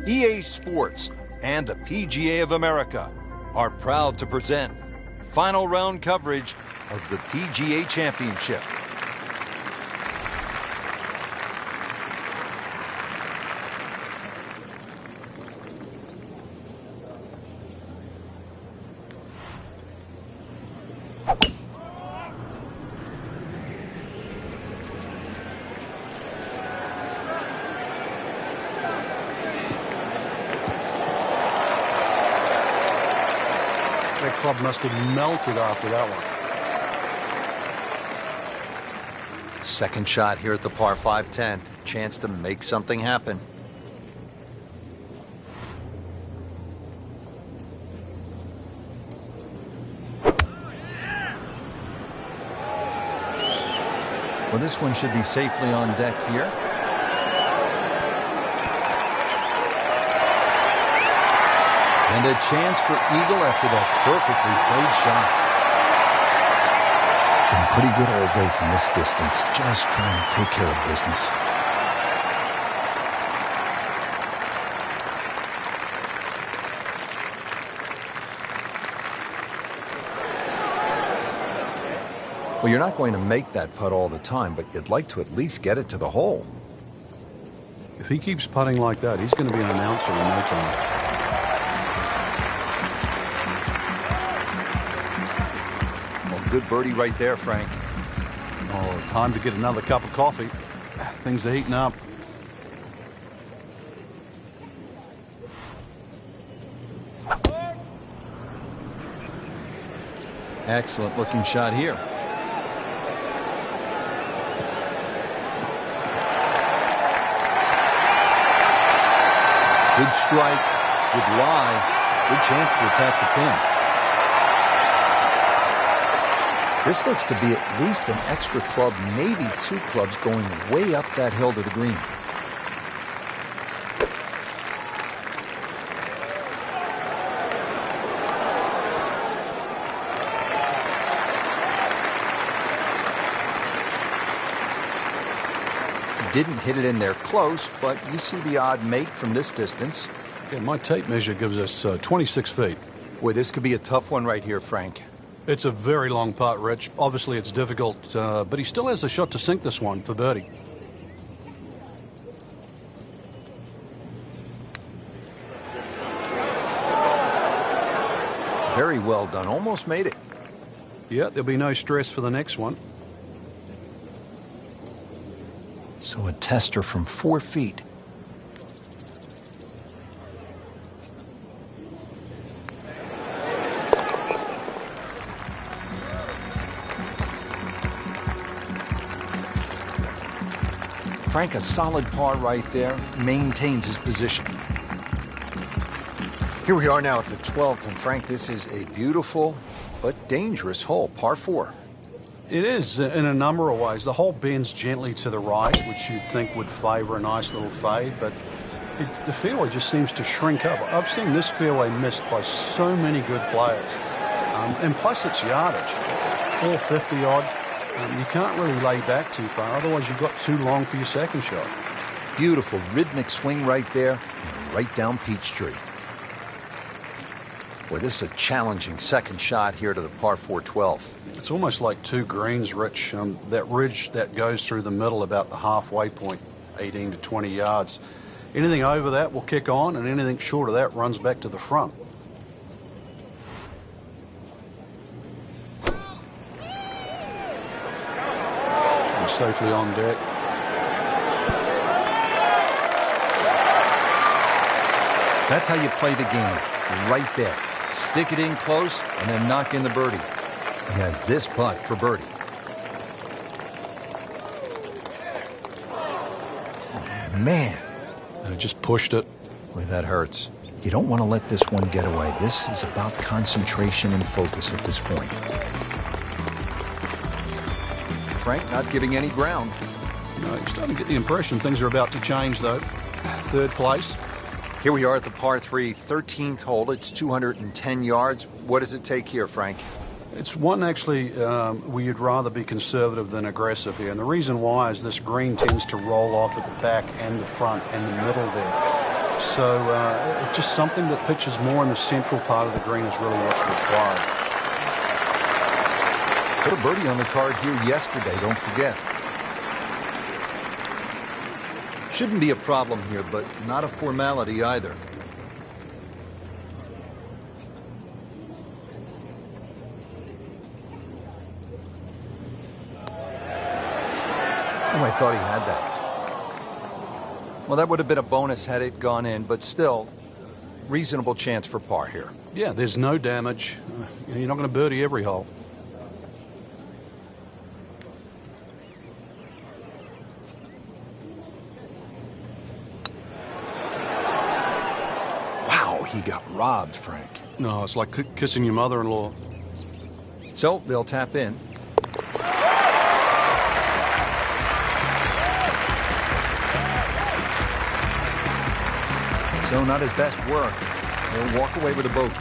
EA Sports and the PGA of America are proud to present final round coverage of the PGA Championship. That club must have melted after that one. Second shot here at the par 5 10th. Chance to make something happen. Well, this one should be safely on deck here. And a chance for eagle after that perfectly played shot. Been pretty good all day from this distance, just trying to take care of business. Well, you're not going to make that putt all the time, but you'd like to at least get it to the hole. If he keeps putting like that, he's going to be an announcer in no time. Good birdie right there, Frank. Oh, time to get another cup of coffee. Things are heating up. Excellent looking shot here. Good strike, good lie, good chance to attack the pin. This looks to be at least an extra club, maybe two clubs going way up that hill to the green. Didn't hit it in there close, but you see the odd make from this distance. Yeah, my tape measure gives us 26 feet. Boy, this could be a tough one right here, Frank. It's a very long putt, Rich. Obviously, it's difficult, but he still has a shot to sink this one for birdie. Very well done. Almost made it. Yeah, there'll be no stress for the next one. So a tester from 4 feet. Frank, a solid par right there, maintains his position. Here we are now at the 12th, and Frank, this is a beautiful but dangerous hole, par 4. It is in a number of ways. The hole bends gently to the right, which you'd think would favor a nice little fade, but the fairway just seems to shrink up. I've seen this fairway missed by so many good players. And plus it's yardage, 450 odd. You can't really lay back too far, otherwise you've got too long for your second shot. Beautiful rhythmic swing right there, and right down Peachtree. Boy, this is a challenging second shot here to the par 4 12. It's almost like two greens, Rich. That ridge that goes through the middle about the halfway point, 18 to 20 yards. Anything over that will kick on, and anything short of that runs back to the front. Safely on deck. That's how you play the game, right there. Stick it in close and then knock in the birdie. He has this putt for birdie. Oh, man. I just pushed it. Boy, that hurts. You don't want to let this one get away. This is about concentration and focus at this point. Frank not giving any ground. No, you're starting to get the impression things are about to change, though. Third place. Here we are at the par 3, 13th hole. It's 210 yards. What does it take here, Frank? It's one actually where you'd rather be conservative than aggressive here. And the reason why is this green tends to roll off at the back and the front and the middle there. So it's just something that pitches more in the central part of the green is really what's required. Put a birdie on the card here yesterday, don't forget. Shouldn't be a problem here, but not a formality either. Oh, I thought he had that. Well, that would have been a bonus had it gone in, but still, reasonable chance for par here. Yeah, there's no damage. You're not going to birdie every hole. Wow, he got robbed, Frank. No, it's like kissing your mother-in-law. So they'll tap in. So not his best work. He'll walk away with a bogey.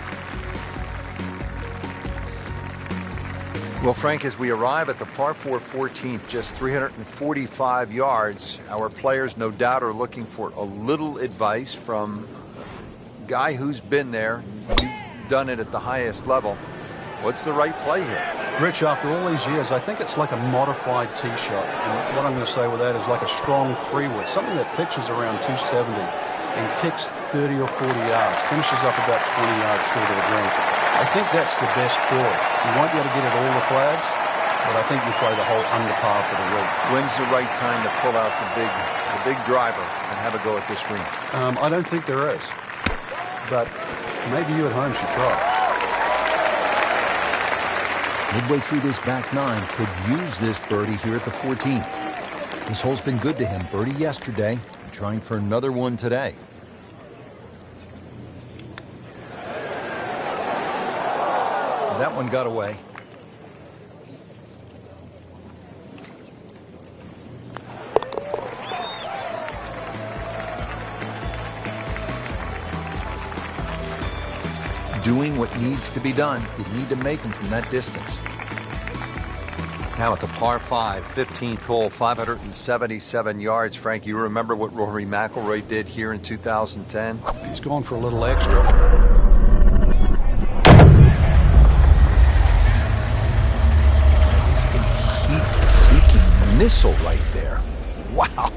Well, Frank, as we arrive at the par 4 14th, just 345 yards, our players no doubt are looking for a little advice from a guy who's been there. You've done it at the highest level. What's the right play here? Rich, after all these years, I think it's like a modified tee shot. And what I'm going to say with that is like a strong 3-wood, something that pitches around 270 and kicks 30 or 40 yards, finishes up about 20 yards short of the green. I think that's the best for it. You won't be able to get at all the flags, but I think you play the whole under par for the week. When's the right time to pull out the big driver and have a go at this green? I don't think there is, but maybe you at home should try. Midway through this back nine, could use this birdie here at the 14th. This hole's been good to him. Birdie yesterday, Trying for another one today. That one got away. Doing what needs to be done. You need to make them from that distance. Now at the par 5, 15th hole, 577 yards. Frank, you remember what Rory McIlroy did here in 2010? He's going for a little extra. Heat-seeking missile right there. Wow.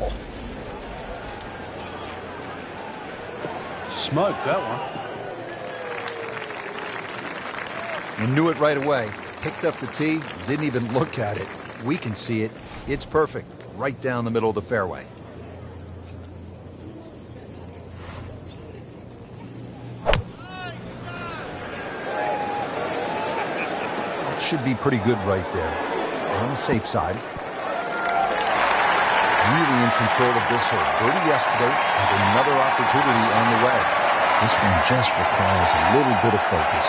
Smoked that one. You knew it right away. Picked up the tee, didn't even look at it. We can see it. It's perfect. Right down the middle of the fairway. It should be pretty good right there. On the safe side. Really in control of this hole. Birdie yesterday and another opportunity on the way. this one just requires a little bit of focus.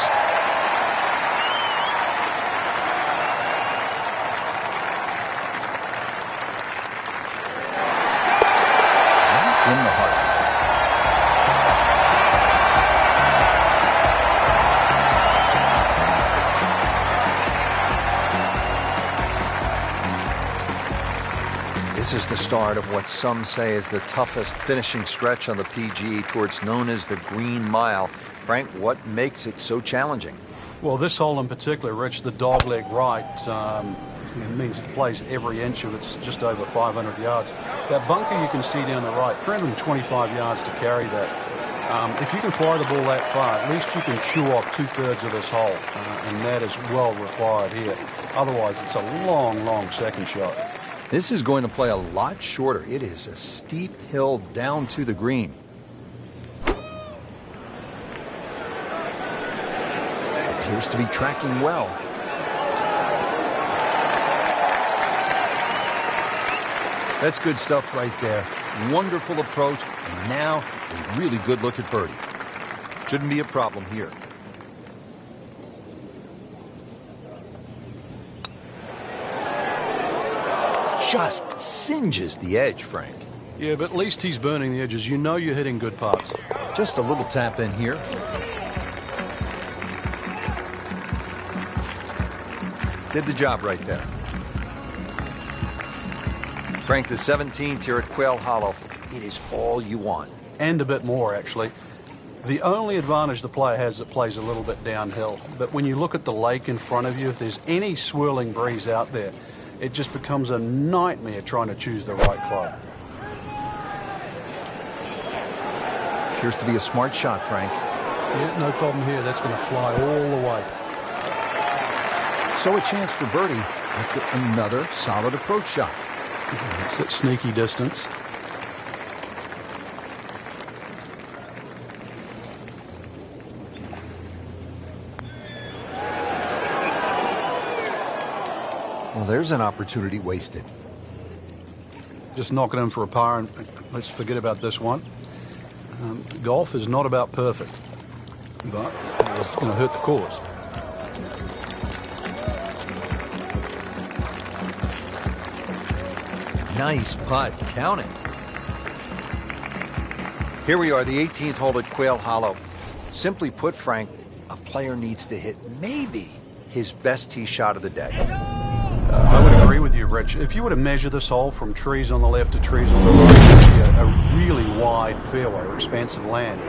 In the heart. This is the start of what some say is the toughest finishing stretch on the PGA Tour. It's known as the Green Mile. Frank, what makes it so challenging? Well, this hole in particular, Rich, the dogleg right, it means it plays every inch of it's just over 500 yards. That bunker you can see down the right, 325 yards to carry that. If you can fly the ball that far, at least you can chew off 2/3 of this hole, and that is well required here. Otherwise, it's a long, long second shot. This is going to play a lot shorter. It is a steep hill down to the green. Appears to be tracking well. That's good stuff right there. Wonderful approach, and now a really good look at birdie. Shouldn't be a problem here. Just singes the edge, Frank. Yeah, but at least he's burning the edges. You know you're hitting good putts. Just a little tap in here. Did the job right there. Frank, the 17th here at Quail Hollow. It is all you want. And a bit more, actually. The only advantage the player has is it plays a little bit downhill. But when you look at the lake in front of you, if there's any swirling breeze out there, it just becomes a nightmare trying to choose the right club. Appears to be a smart shot, Frank. Yeah, no problem here. That's going to fly all the way. So a chance for birdie after another solid approach shot. It's that sneaky distance. Well, there's an opportunity wasted. Just knock it in for a par, and let's forget about this one. Golf is not about perfect, but it's going to hurt the cause. Nice putt. Count it. Here we are, the 18th hole at Quail Hollow. Simply put, Frank, a player needs to hit maybe his best tee shot of the day. I would agree with you, Rich. If you were to measure this hole from trees on the left to trees on the right, it'd be a really wide fairway or expansive land.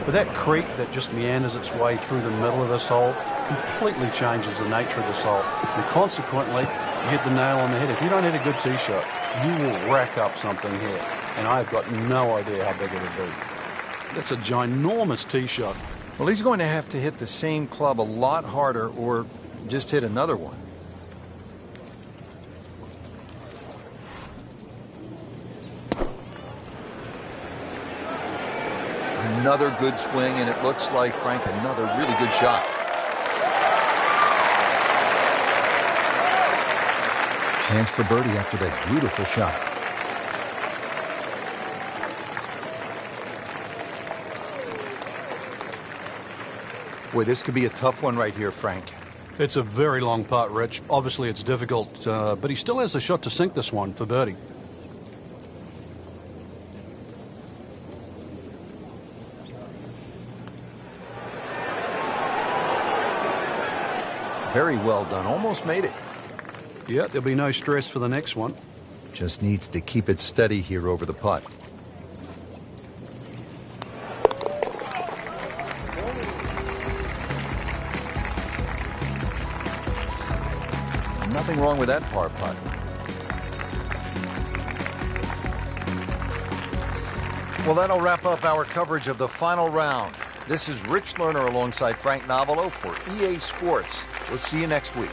But that creek that just meanders its way through the middle of this hole completely changes the nature of this hole. And consequently, you hit the nail on the head. If you don't hit a good tee shot, you will rack up something here. And I've got no idea how big it'll be. That's a ginormous tee shot. Well, he's going to have to hit the same club a lot harder or just hit another one. Another good swing, and it looks like, Frank, another really good shot. Chance for birdie after that beautiful shot. Boy, this could be a tough one right here, Frank. It's a very long putt, Rich. Obviously, it's difficult, but he still has a shot to sink this one for birdie. Very well done. Almost made it. Yeah, there'll be no stress for the next one. Just needs to keep it steady here over the putt. Nothing wrong with that par putt. Well, that'll wrap up our coverage of the final round. This is Rich Lerner alongside Frank Novelo for EA Sports. We'll see you next week.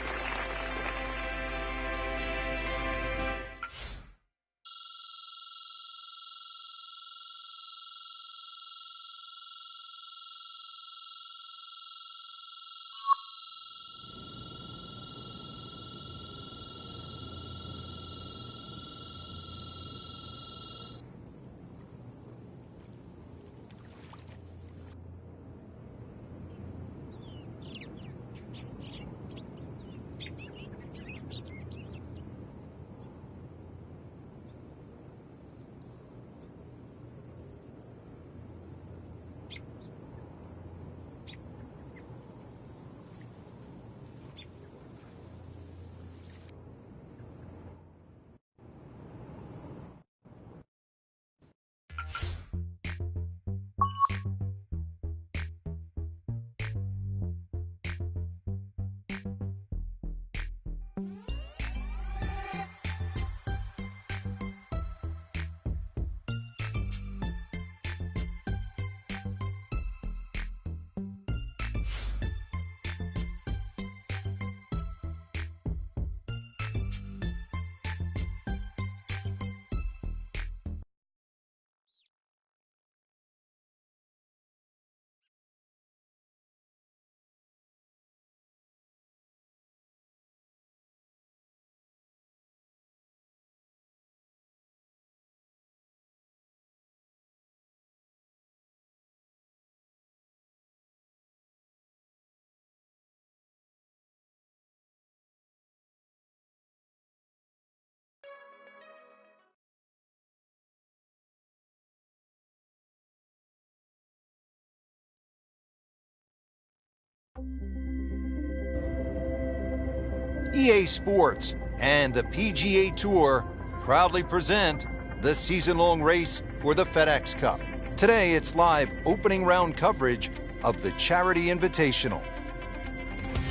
EA Sports and the PGA Tour proudly present the season-long race for the FedEx Cup. Today, it's live opening round coverage of the Charity Invitational.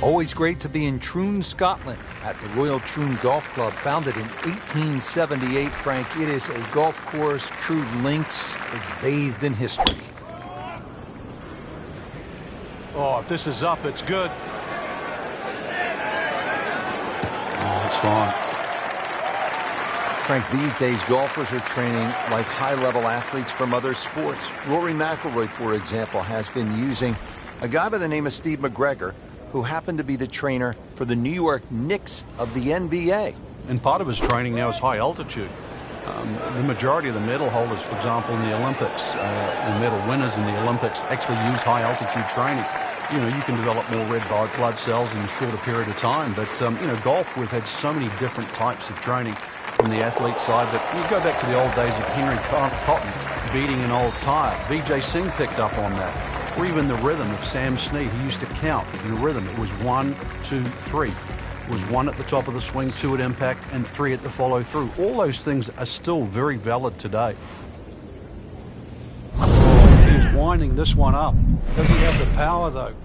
Always great to be in Troon, Scotland, at the Royal Troon Golf Club, founded in 1878. Frank, it is a golf course, true links. It's bathed in history. Oh, if this is up, it's good. Oh, it's fine. Frank, these days golfers are training like high-level athletes from other sports. Rory McIlroy, for example, has been using a guy by the name of Steve McGregor, who happened to be the trainer for the New York Knicks of the NBA. And part of his training now is high altitude. The majority of the medal holders, for example, in the Olympics, the medal winners in the Olympics actually use high altitude training. You know, you can develop more red blood cells in a shorter period of time. But, you know, golf, we've had so many different types of training from the athlete side that you go back to the old days of Henry Cotton beating an old tire. Vijay Singh picked up on that. Or even the rhythm of Sam Snead. He used to count in a rhythm. It was 1, 2, 3. It was 1 at the top of the swing, 2 at impact, and 3 at the follow through. All those things are still very valid today. Oh, he's winding this one up. Does he have the power though?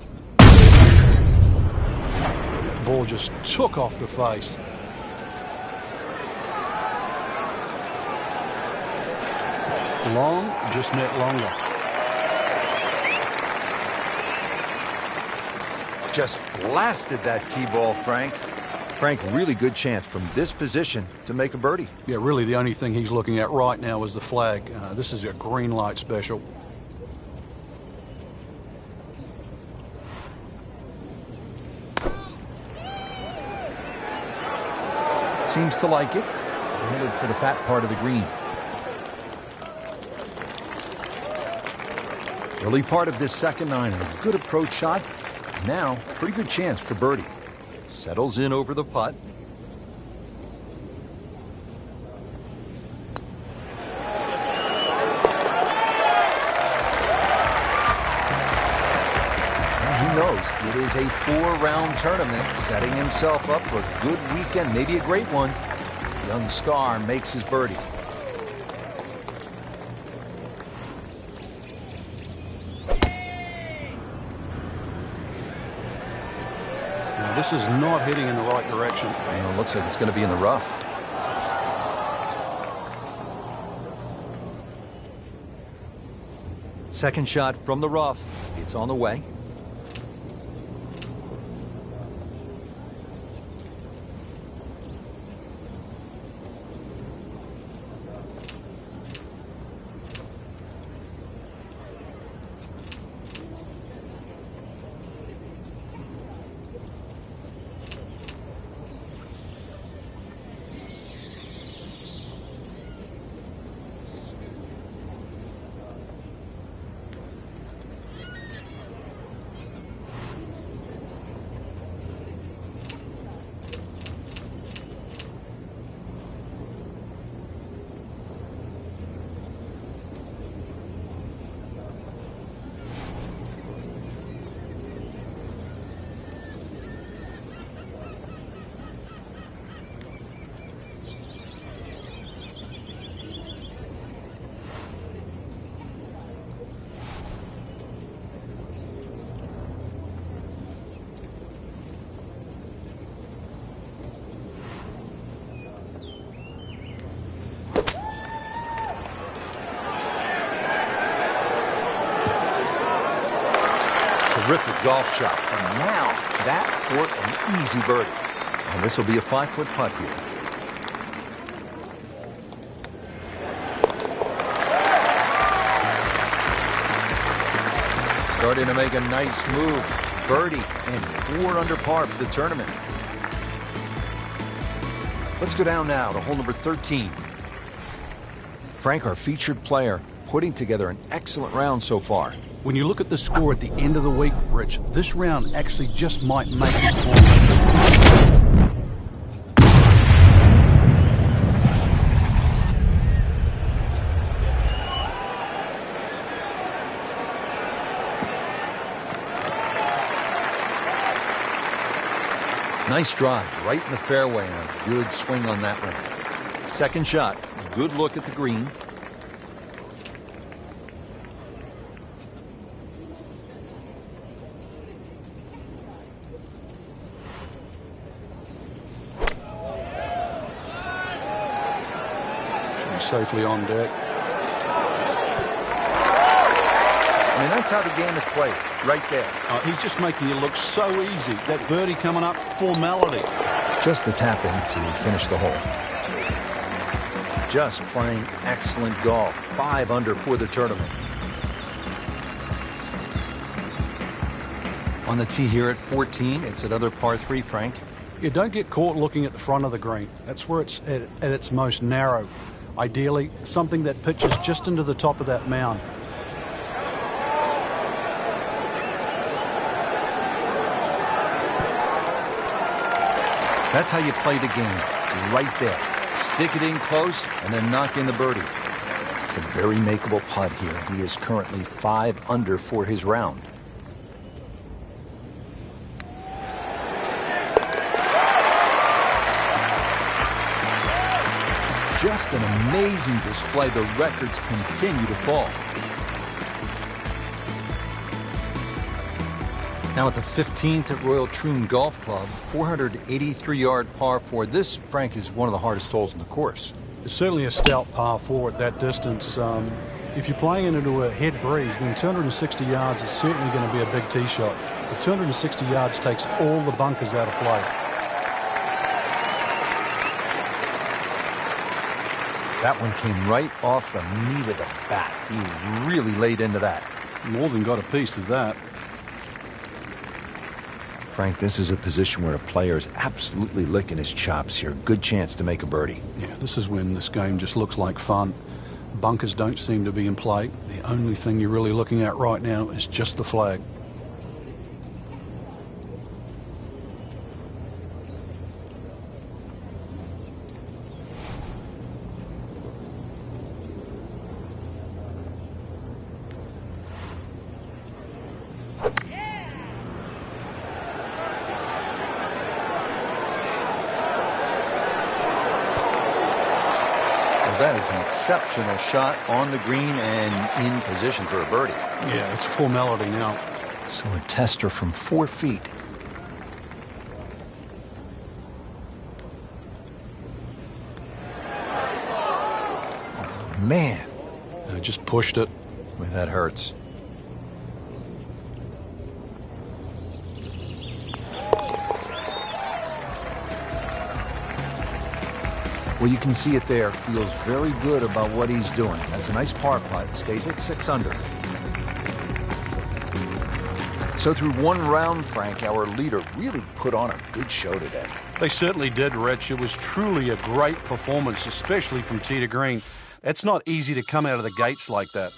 That ball just took off the face. Long, just met longer. Just blasted that tee ball, Frank. Frank, really good chance from this position to make a birdie. Yeah, really the only thing he's looking at right now is the flag. This is a green light special. Seems to like it. Headed for the fat part of the green. Early part of this second nine, and a good approach shot. Now, pretty good chance for birdie. Settles in over the putt. And who knows? It is a 4-round tournament, setting himself up for a good weekend, maybe a great one. Young star makes his birdie. This is not heading in the right direction. It looks like it's going to be in the rough. Second shot from the rough. It's on the way. Terrific golf shot. And now that for an easy birdie. And this will be a 5-foot putt here. Starting to make a nice move. Birdie and 4 under par for the tournament. Let's go down now to hole number 13. Frank, our featured player, putting together an excellent round so far. When you look at the score at the end of the week, Rich, this round actually just might make his tournament. Nice drive, right in the fairway, and a good swing on that one. Second shot, good look at the green. Safely on deck. I mean, that's how the game is played, right there. He's just making it look so easy. That birdie coming up, formality. Just a tap in to finish the hole. Just playing excellent golf. 5 under for the tournament. On the tee here at 14, it's another par 3, Frank. You don't get caught looking at the front of the green. That's where it's at its most narrow. Ideally, something that pitches just into the top of that mound. That's how you play the game, right there. Stick it in close and then knock in the birdie. It's a very makeable putt here. He is currently 5 under for his round. Just an amazing display. The records continue to fall. Now at the 15th at Royal Troon Golf Club, 483-yard par 4. This, Frank, is one of the hardest holes in the course. It's certainly a stout par 4 at that distance. If you're playing it into a head breeze, then 260 yards is certainly going to be a big tee shot. The 260 yards takes all the bunkers out of play. That one came right off the meat of the bat. He really laid into that. More than got a piece of that. Frank, this is a position where a player is absolutely licking his chops here. Good chance to make a birdie. Yeah, this is when this game just looks like fun. Bunkers don't seem to be in play. The only thing you're really looking at right now is just the flag. That is an exceptional shot on the green and in position for a birdie. Yeah, it's formality now. So a tester from 4 feet. Oh, man. I just pushed it. Boy, that hurts. Well, you can see it there. Feels very good about what he's doing. That's a nice par putt. Stays at 6 under. So through one round, Frank, our leader really put on a good show today. They certainly did, Rich. It was truly a great performance, especially from tee to green. It's not easy to come out of the gates like that.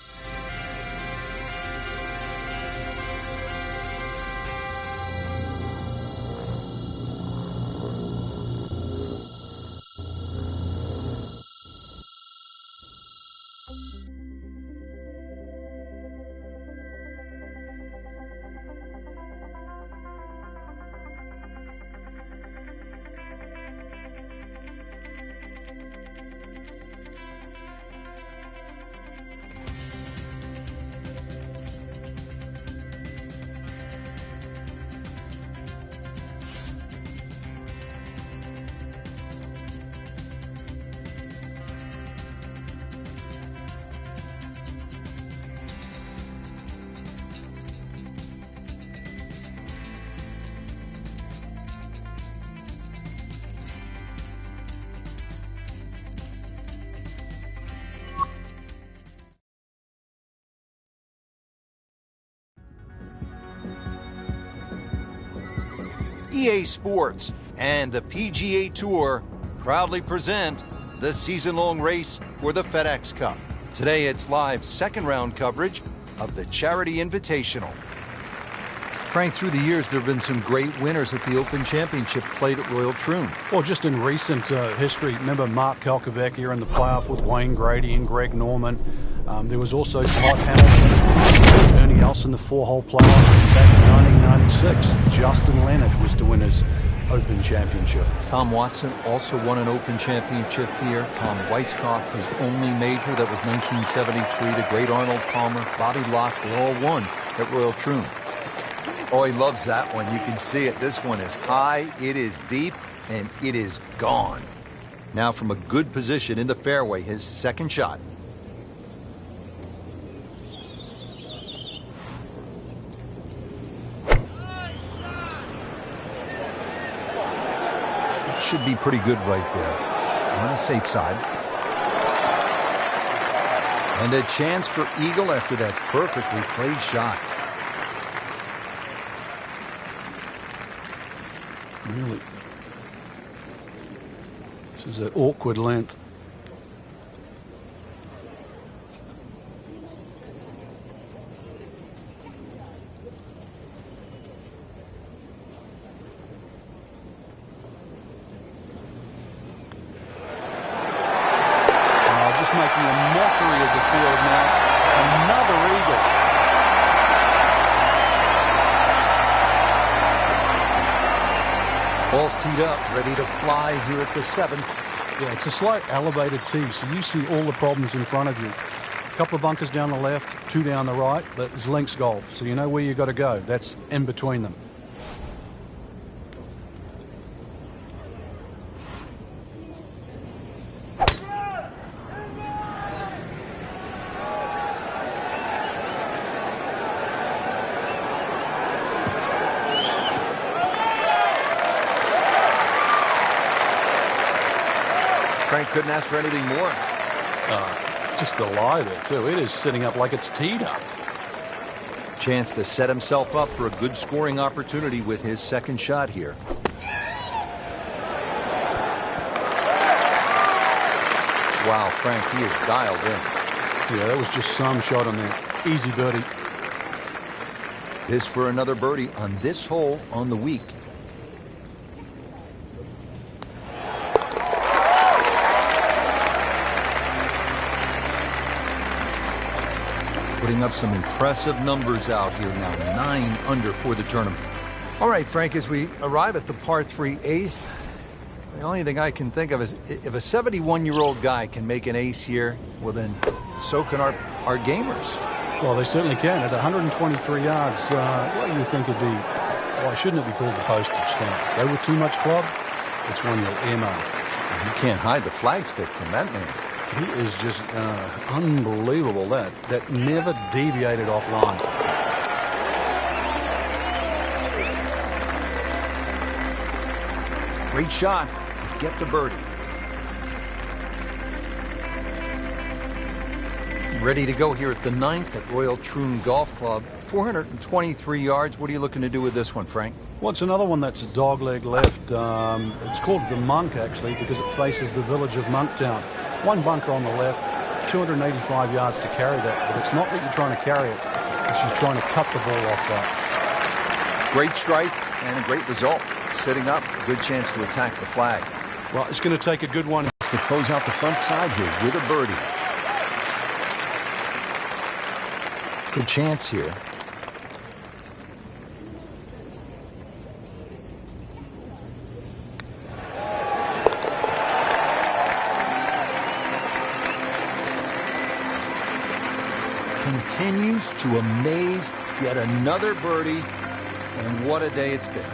EA Sports and the PGA Tour proudly present the season-long race for the FedEx Cup. Today it's live second-round coverage of the Charity Invitational. Frank, through the years, there have been some great winners at the Open Championship played at Royal Troon. Well, just in recent history, remember Mark Kalkoveckia in the playoff with Wayne Grady and Greg Norman. There was also Todd Hamilton, Ernie Elson, the 4-hole playoff back in 1996. Justin Leonard was doing his Open Championship. Tom Watson also won an Open Championship here. Tom Weisskopf, his only major, that was 1973. The great Arnold Palmer, Bobby Locke, they all won at Royal Troon. Oh, he loves that one. You can see it. This one is high, it is deep, and it is gone. Now from a good position in the fairway, his second shot. That should be pretty good right there. On the safe side. And a chance for eagle after that perfectly played shot. Really. This is an awkward length. Just making a mockery of the field now. Another eagle. Ball's teed up, ready to fly here at the 7th. Yeah, it's a slight elevated tee, so you see all the problems in front of you. A couple of bunkers down the left, 2 down the right. That's links golf, so you know where you got to go. That's in between them. Frank couldn't ask for anything more. Just the lie there, too. It is sitting up like it's teed up. Chance to set himself up for a good scoring opportunity with his second shot here. Wow, Frank, he is dialed in. Yeah, that was just some shot on there. Easy birdie. This for another birdie on this hole on the week. Putting up some impressive numbers out here now. 9 under for the tournament. All right, Frank, as we arrive at the par 3 8th, the only thing I can think of is if a 71-year-old guy can make an ace here, well then, so can our gamers. Well, they certainly can. At 123 yards, what do you think it'd be? Why shouldn't it be called the postage stamp? Go with too much club, it's one you'll earmark. You can't hide the flagstick from that man. He is just unbelievable. That never deviated offline. Great shot. Get the birdie. Ready to go here at the 9th at Royal Troon Golf Club. 423 yards. What are you looking to do with this one, Frank? Well, it's another one that's a dogleg left. It's called the Monk, actually, because it faces the village of Monktown. One bunker on the left, 285 yards to carry that. But it's not that you're trying to carry it. It's you're trying to cut the ball off that. Great strike and a great result. Sitting up, good chance to attack the flag. Well, it's going to take a good one To close out the front side here with a birdie. Good chance here. Continues to amaze. Yet another birdie. And what a day it's been.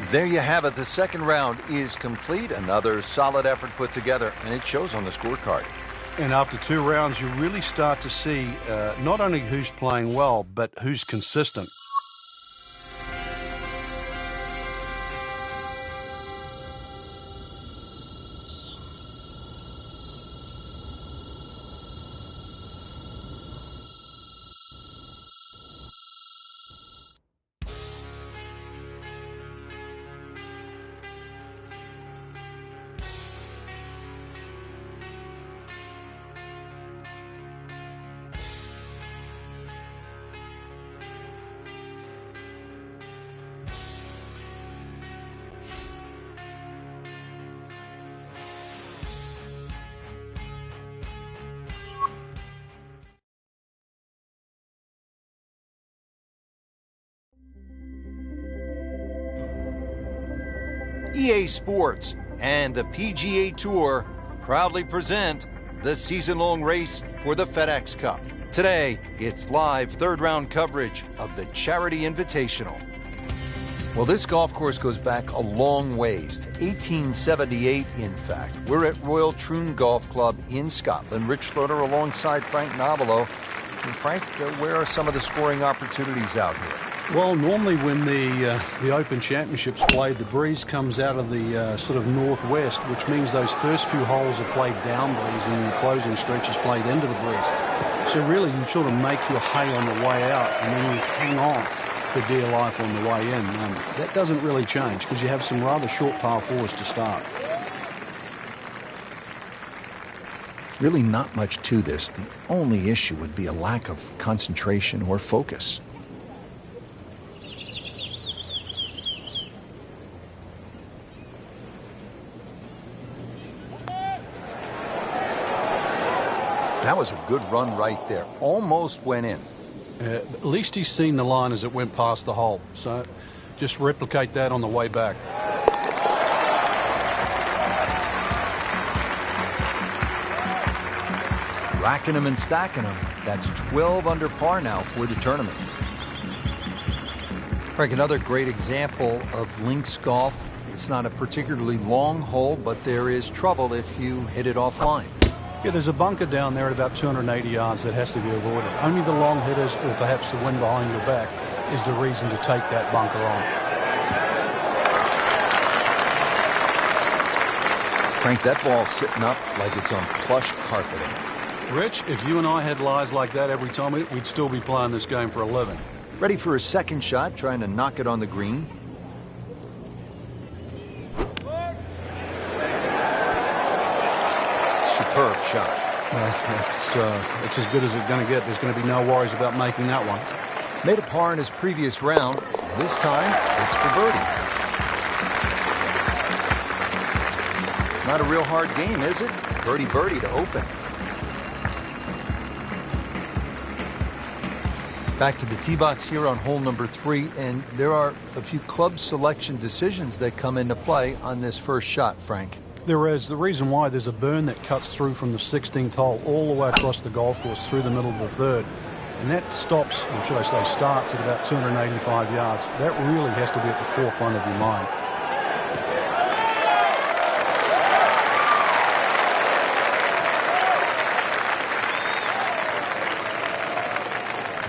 There you have it. The second round is complete. Another solid effort put together, and it shows on the scorecard. And after 2 rounds, you really start to see not only who's playing well, but who's consistent. EA Sports and the PGA Tour proudly present the season-long race for the FedEx Cup. Today, it's live third-round coverage of the Charity Invitational. Well, this golf course goes back a long ways, to 1878, in fact. We're at Royal Troon Golf Club in Scotland. Rich Schroeder alongside Frank Nobilo. And Frank, where are some of the scoring opportunities out here? Well, normally when the Open Championships played, the breeze comes out of the sort of northwest, which means those first few holes are played down breeze and the closing stretch is played into the breeze. So really you sort of make your hay on the way out and then you hang on for dear life on the way in. That doesn't really change because you have some rather short par fours to start. Really not much to this. The only issue would be a lack of concentration or focus. That was a good run right there. Almost went in. At least he's seen the line as it went past the hole. So just replicate that on the way back. Racking them and stacking them. That's 12 under par now for the tournament. Frank, another great example of links golf. It's not a particularly long hole, but there is trouble if you hit it offline. Yeah, there's a bunker down there at about 280 yards that has to be avoided. Only the long hitters or perhaps the wind behind your back is the reason to take that bunker on. Frank, that ball's sitting up like it's on plush carpeting. Rich, if you and I had lies like that every time, we'd still be playing this game for 11. Ready for a second shot, trying to knock it on the green. Superb shot. It's as good as it's going to get. There's going to be no worries about making that one. Made a par in his previous round. This time, it's for birdie. Not a real hard game, is it? Birdie to open. Back to the tee box here on hole number 3, and there are a few club selection decisions that come into play on this first shot, Frank. There is. The reason why, there's a burn that cuts through from the 16th hole all the way across the golf course through the middle of the third. And that stops, or should I say starts, at about 285 yards. That really has to be at the forefront of your mind.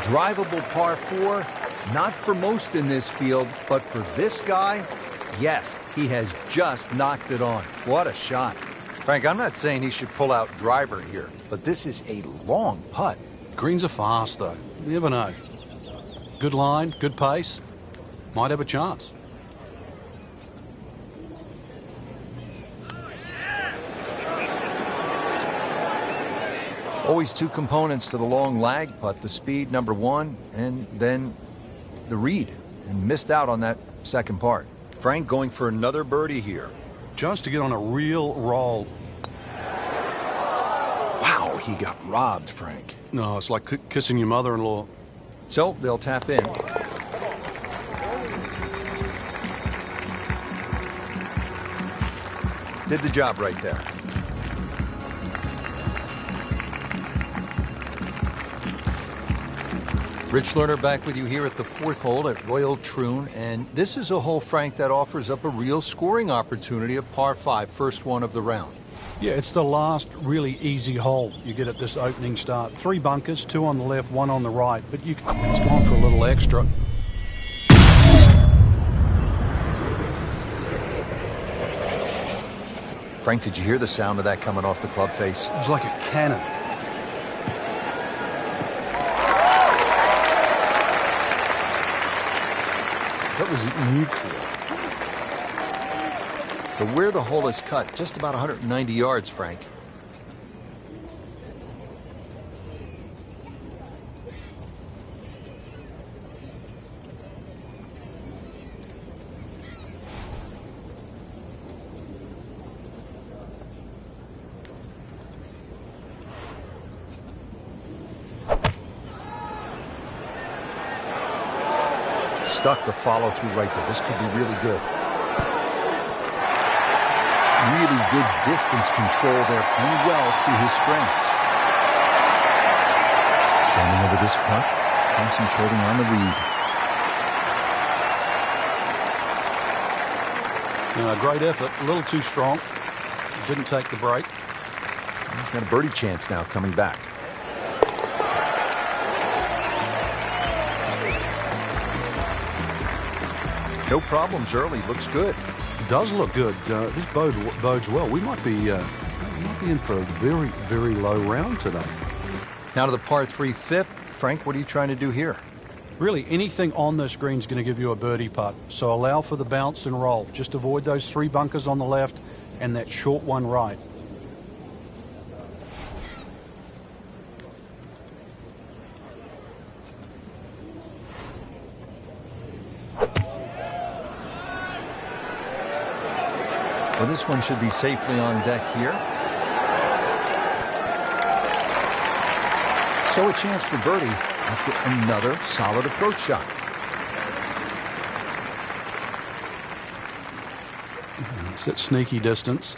Drivable par 4, not for most in this field, but for this guy, yes, he has just knocked it on. What a shot. Frank, I'm not saying he should pull out driver here, but this is a long putt. Greens are fast, though. You never know. Good line, good pace. Might have a chance. Always two components to the long lag putt, the speed, number 1, and then the read, and missed out on that second part. Frank going for another birdie here. Just to get on a real roll. Wow, he got robbed, Frank. No, it's like kissing your mother-in-law. So they'll tap in. Did the job right there. Rich Lerner back with you here at the 4th hole at Royal Troon, and this is a hole, Frank, that offers up a real scoring opportunity of par 5, first one of the round. Yeah, it's the last really easy hole you get at this opening start. 3 bunkers, 2 on the left, 1 on the right, but he's gone for a little extra. Frank, did you hear the sound of that coming off the club face? It was like a cannon. That was nuclear. So where the hole is cut, just about 190 yards, Frank. Stuck the follow through right there. This could be really good. Really good distance control there, playing well to his strengths. Standing over this putt, concentrating on the read. Great effort, a little too strong. Didn't take the break. He's got a birdie chance now coming back. No problems early. Looks good. Does look good. This bodes well. We might be in for a very, very low round today. Now to the par 3 fifth. Frank, what are you trying to do here? Really, anything on this green is going to give you a birdie putt. So allow for the bounce and roll. Just avoid those 3 bunkers on the left and that short one right. Well, this one should be safely on deck here. So a chance for birdie after another solid approach shot. It's at sneaky distance.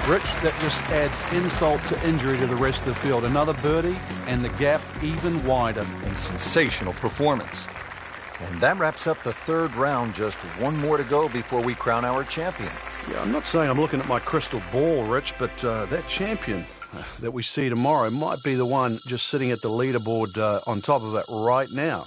Rich, that just adds insult to injury to the rest of the field. Another birdie, and the gap even wider. A sensational performance. And that wraps up the 3rd round. Just one more to go before we crown our champion. Yeah, I'm not saying I'm looking at my crystal ball, Rich, but that champion that we see tomorrow might be the one just sitting at the leaderboard on top of it right now.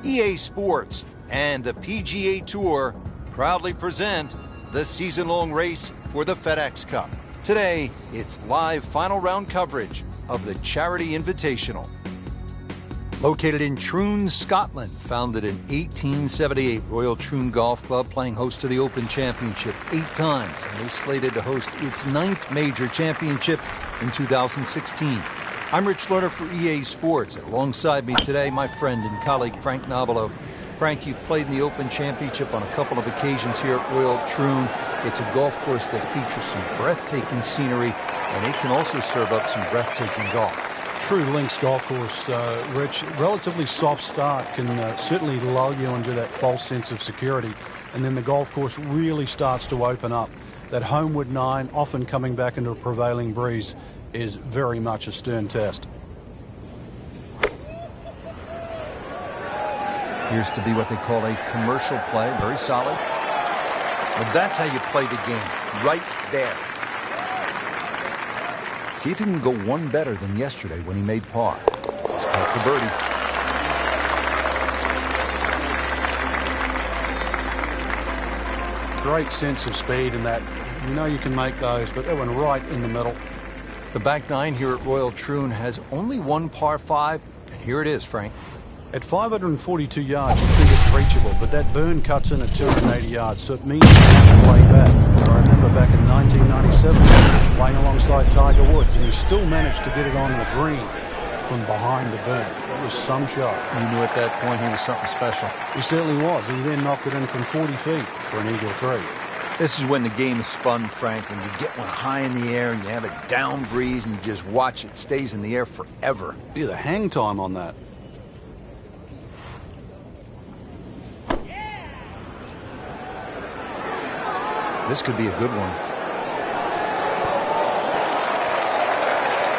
EA Sports and the PGA Tour proudly present the season-long race for the FedEx Cup. Today, it's live final round coverage of the Charity Invitational. Located in Troon, Scotland, founded in 1878, Royal Troon Golf Club playing host to the Open Championship 8 times and is slated to host its 9th major championship in 2016. I'm Rich Lerner for EA Sports, and alongside me today, my friend and colleague Frank Nobilo. Frank, you've played in the Open Championship on a couple of occasions here at Royal Troon. It's a golf course that features some breathtaking scenery, and it can also serve up some breathtaking golf. True links golf course, Rich. Relatively soft start can certainly lull you into that false sense of security, and then the golf course really starts to open up. That homeward 9, often coming back into a prevailing breeze, is very much a stern test. Appears to be what they call a commercial play. Very solid. Well, that's how you play the game. Right there. See if he can go one better than yesterday when he made par. Let's putt for birdie. Great sense of speed in that. You know you can make those, but they went right in the middle. The back nine here at Royal Troon has only one par 5, and here it is, Frank. At 542 yards, you think it's reachable, but that burn cuts in at 280 yards, so it means you can play back. I remember back in 1997, playing alongside Tiger Woods, and he still managed to get it on the green from behind the burn. That was some shot. You knew at that point he was something special. He certainly was. He then knocked it in from 40 feet for an eagle 3. This is when the game is fun, Frank, when you get one high in the air and you have a down breeze and you just watch it stays in the air forever. Yeah, the hang time on that. This could be a good one.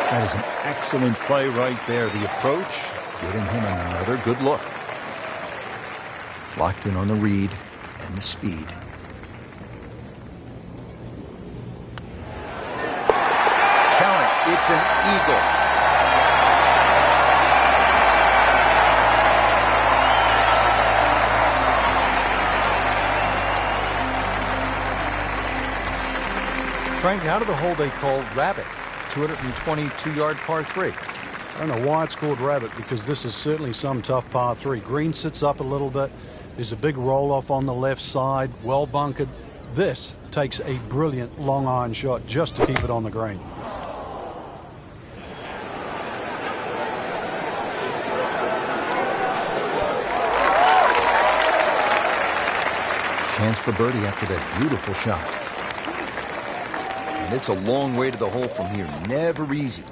That is an excellent play right there. The approach, giving him another good look. Locked in on the read and the speed. Count it. It's an eagle. Frank, out of the hole they called Rabbit, 222-yard par 3. I don't know why it's called Rabbit, because this is certainly some tough par 3. Green sits up a little bit. There's a big roll-off on the left side, well bunkered. This takes a brilliant long iron shot just to keep it on the green. Chance for birdie after that beautiful shot. And it's a long way to the hole from here. Never easy.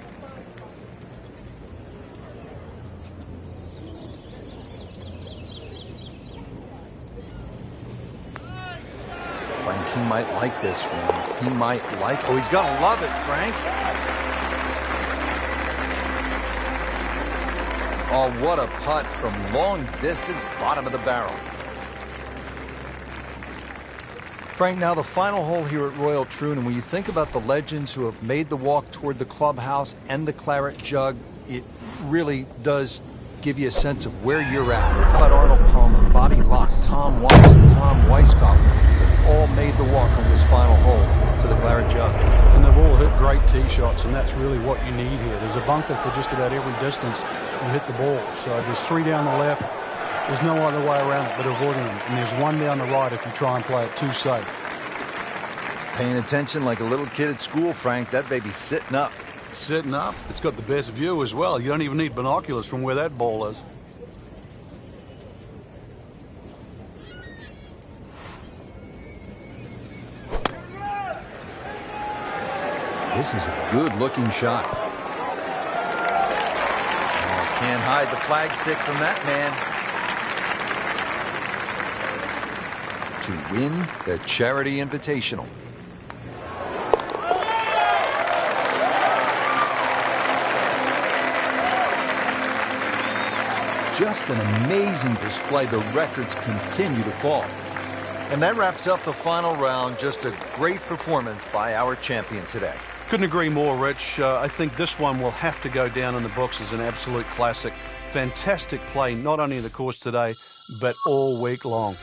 Frank, he might like this one. He might like... Oh, he's gonna love it, Frank. Oh, what a putt from long distance, bottom of the barrel. Frank, now the final hole here at Royal Troon, and when you think about the legends who have made the walk toward the clubhouse and the claret jug, it really does give you a sense of where you're at. How about Arnold Palmer, Bobby Locke, Tom Weiss, and Tom Weisskopf? They've all made the walk on this final hole to the claret jug. And they've all hit great tee shots, and that's really what you need here. There's a bunker for just about every distance you hit the ball. So there's 3 down the left. There's no other way around it but avoiding them. And there's 1 down the right if you try and play it too safe. Paying attention like a little kid at school, Frank. That baby's sitting up. Sitting up. It's got the best view as well. You don't even need binoculars from where that ball is. This is a good-looking shot. Oh, can't hide the flagstick from that man. To win the Charity Invitational. Just an amazing display. The records continue to fall. And that wraps up the final round. Just a great performance by our champion today. Couldn't agree more, Rich. I think this one will have to go down in the books as an absolute classic. Fantastic play, not only in the course today, but all week long.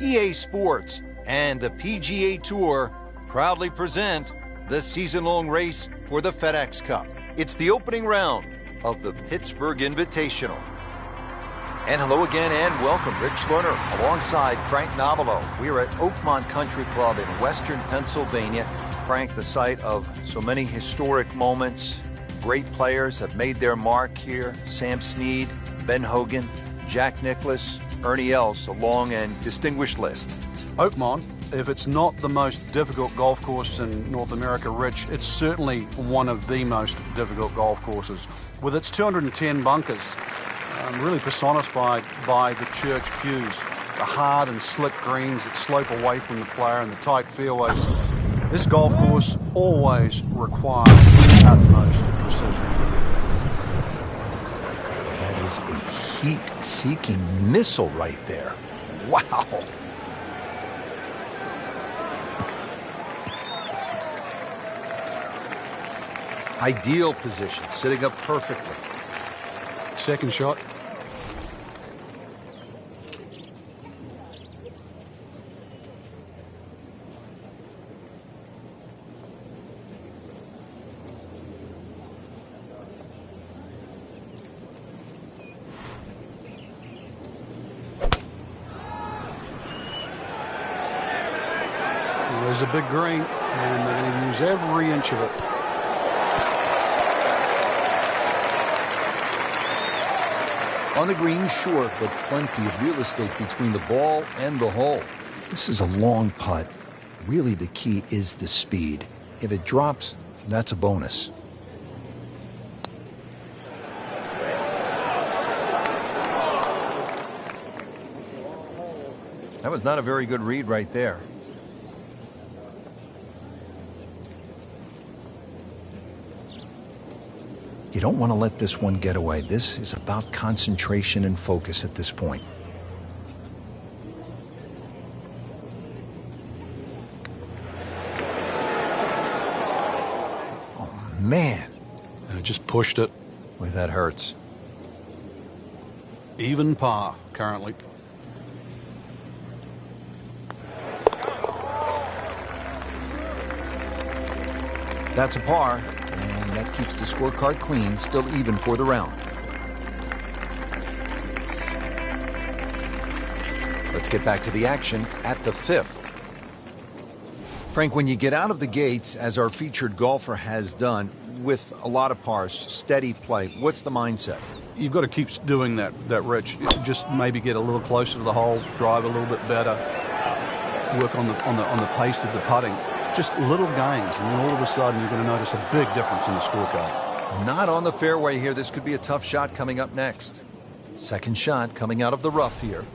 EA Sports and the PGA Tour proudly present the season-long race for the FedEx Cup. It's the opening round of the Pittsburgh Invitational. And hello again and welcome. Rich Lerner alongside Frank Nobilo. We are at Oakmont Country Club in western Pennsylvania. Frank, the site of so many historic moments. Great players have made their mark here. Sam Snead, Ben Hogan, Jack Nicklaus, Ernie Els, a long and distinguished list. Oakmont, if it's not the most difficult golf course in North America, Rich, it's certainly one of the most difficult golf courses. With its 210 bunkers, really personified by the church pews, the hard and slick greens that slope away from the player and the tight fairways, this golf course always requires utmost precision. That is a heat-seeking missile right there. Wow. Ideal position, sitting up perfectly. Second shot. There's a big green, and they're going to use every inch of it. On the green, short, but plenty of real estate between the ball and the hole. This is a long putt. Really, the key is the speed. If it drops, that's a bonus. That was not a very good read right there. You don't want to let this one get away. This is about concentration and focus at this point. Oh, man. I just pushed it. Boy, that hurts. Even par, currently. That's a par. That keeps the scorecard clean, still even for the round. Let's get back to the action at the fifth. Frank, when you get out of the gates, as our featured golfer has done, with a lot of pars, steady play, what's the mindset? You've got to keep doing that, Rich. Just maybe get a little closer to the hole, drive a little bit better, work on the pace of the putting. Just little gains, and then all of a sudden you're going to notice a big difference in the scorecard. Not on the fairway here. This could be a tough shot coming up next. Second shot coming out of the rough here.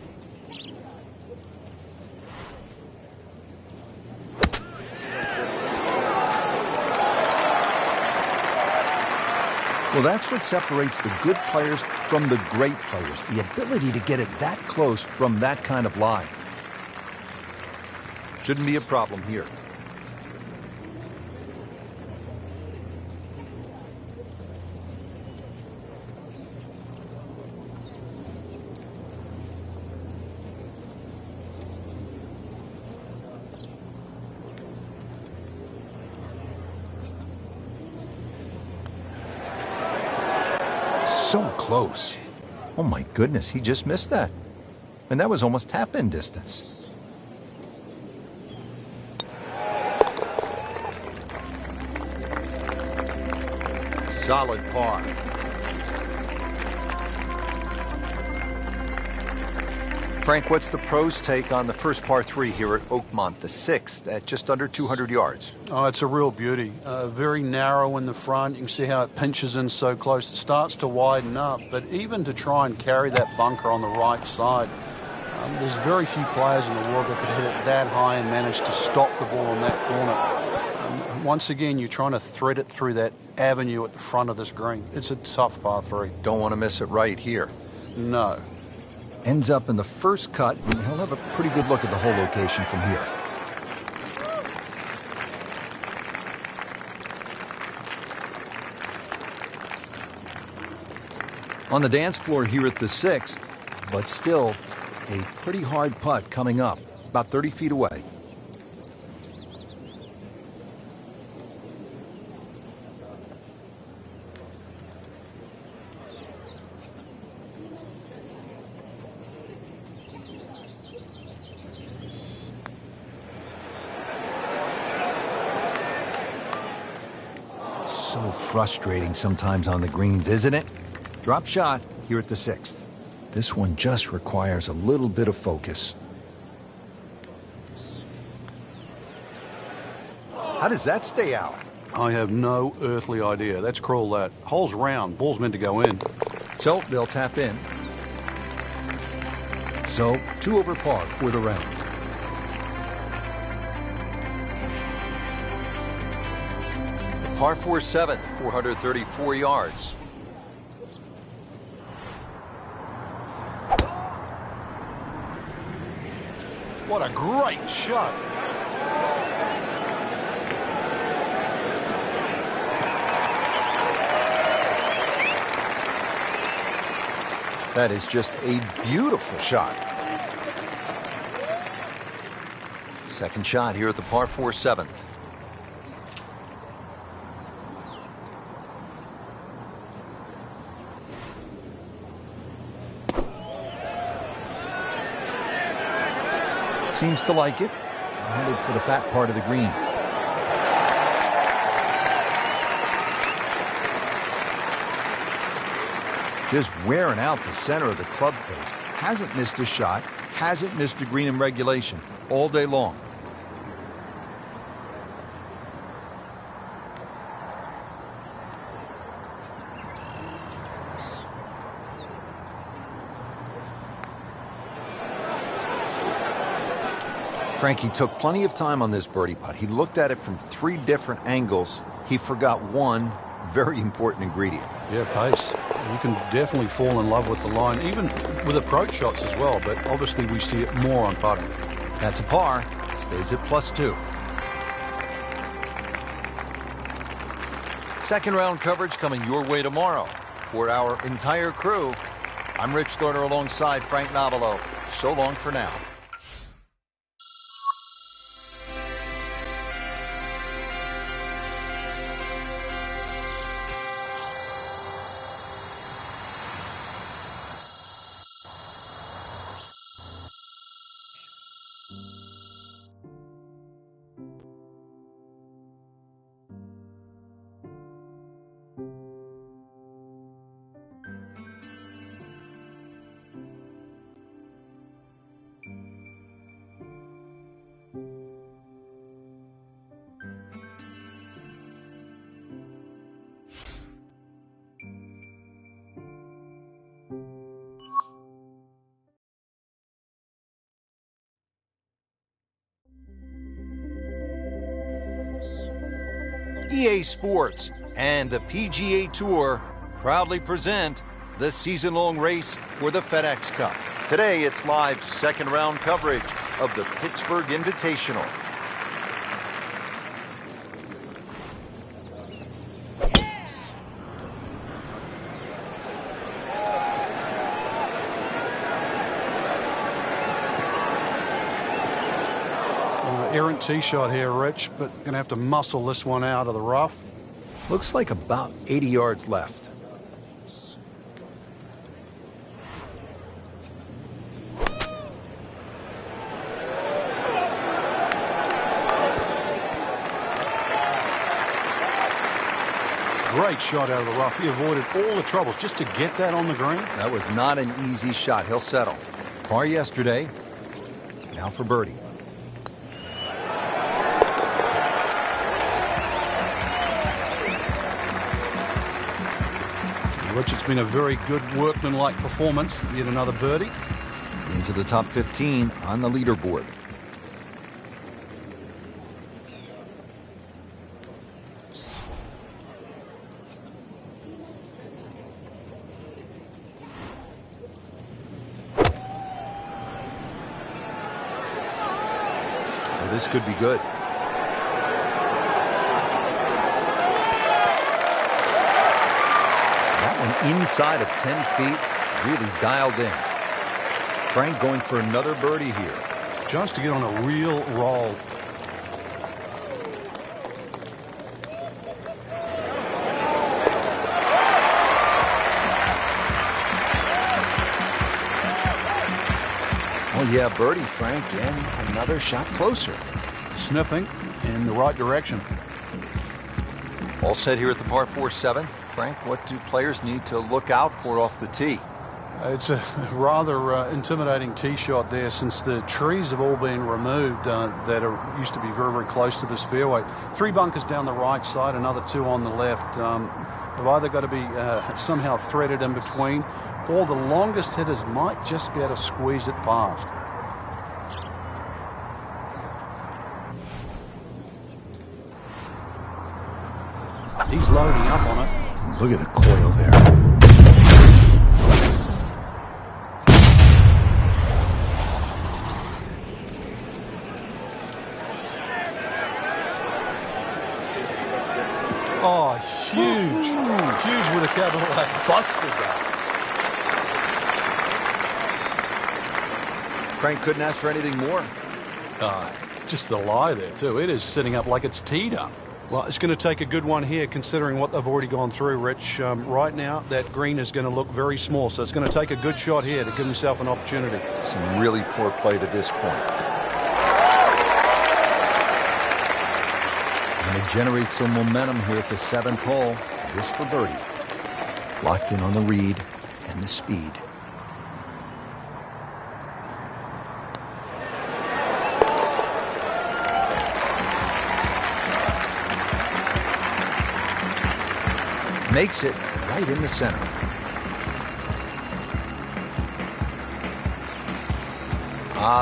Well, that's what separates the good players from the great players. The ability to get it that close from that kind of lie. Shouldn't be a problem here. So close. Oh my goodness, he just missed that. And that was almost tap-in distance. Solid par. Frank, what's the pros' take on the first par 3 here at Oakmont, the sixth, at just under 200 yards? Oh, it's a real beauty. Very narrow in the front. You can see how it pinches in so close. It starts to widen up, but even to try and carry that bunker on the right side, there's very few players in the world that could hit it that high and manage to stop the ball in that corner. Once again, you're trying to thread it through that avenue at the front of this green. It's a tough par 3. Don't want to miss it right here. No. Ends up in the first cut, and he'll have a pretty good look at the whole location from here. On the dance floor here at the sixth, but still a pretty hard putt coming up, about 30 feet away. So frustrating sometimes on the greens, isn't it? Drop shot here at the 6th. This one just requires a little bit of focus. How does that stay out? I have no earthly idea. Let's crawl that. Hole's round. Ball's meant to go in. So they'll tap in. So 2 over par for the round. Par 4 7th, 434 yards. What a great shot. That is just a beautiful shot. Second shot here at the par 4 7th. Seems to like it. Headed for the fat part of the green. Just wearing out the center of the club face. Hasn't missed a shot. Hasn't missed a green in regulation all day long. Frankie took plenty of time on this birdie putt. He looked at it from 3 different angles. He forgot one very important ingredient. Yeah, pace. You can definitely fall in love with the line, even with approach shots as well, but obviously we see it more on putting. That's a par. Stays at +2. Second round coverage coming your way tomorrow. For our entire crew, I'm Rich Thorner alongside Frank Nobilo. So long for now. EA Sports and the PGA Tour proudly present the season-long race for the FedEx Cup. Today, it's live second round coverage of the Pittsburgh Invitational. Errant tee shot here, Rich, but going to have to muscle this one out of the rough. Looks like about 80 yards left. Great shot out of the rough. He avoided all the troubles just to get that on the green. That was not an easy shot. He'll settle. Par yesterday. Now for birdie. Rich, it's been a very good workmanlike performance. Yet another birdie. Into the top 15 on the leaderboard. Well, this could be good. Inside of 10 feet, really dialed in. Frank going for another birdie here. Just to get on a real roll. Oh, yeah, birdie, Frank, and another shot closer. Sniffing in the right direction. All set here at the par 4-7. Frank, what do players need to look out for off the tee? It's a rather intimidating tee shot there, since the trees have all been removed used to be very, very close to this fairway. 3 bunkers down the right side, another 2 on the left. They've either got to be somehow threaded in between, or the longest hitters might just be able to squeeze it past. He's loading up on it. Look at the coil there. Oh, huge. Huge with a capital A. Busted that. Frank couldn't ask for anything more. Just the lie there, too. It is sitting up like it's teed up. Well, it's going to take a good one here, considering what they've already gone through, Rich. Right now, that green is going to look very small, so it's going to take a good shot here to give himself an opportunity. Some really poor play to this point. Going to generate some momentum here at the 7th hole. This for birdie. Locked in on the read and the speed. Makes it right in the center.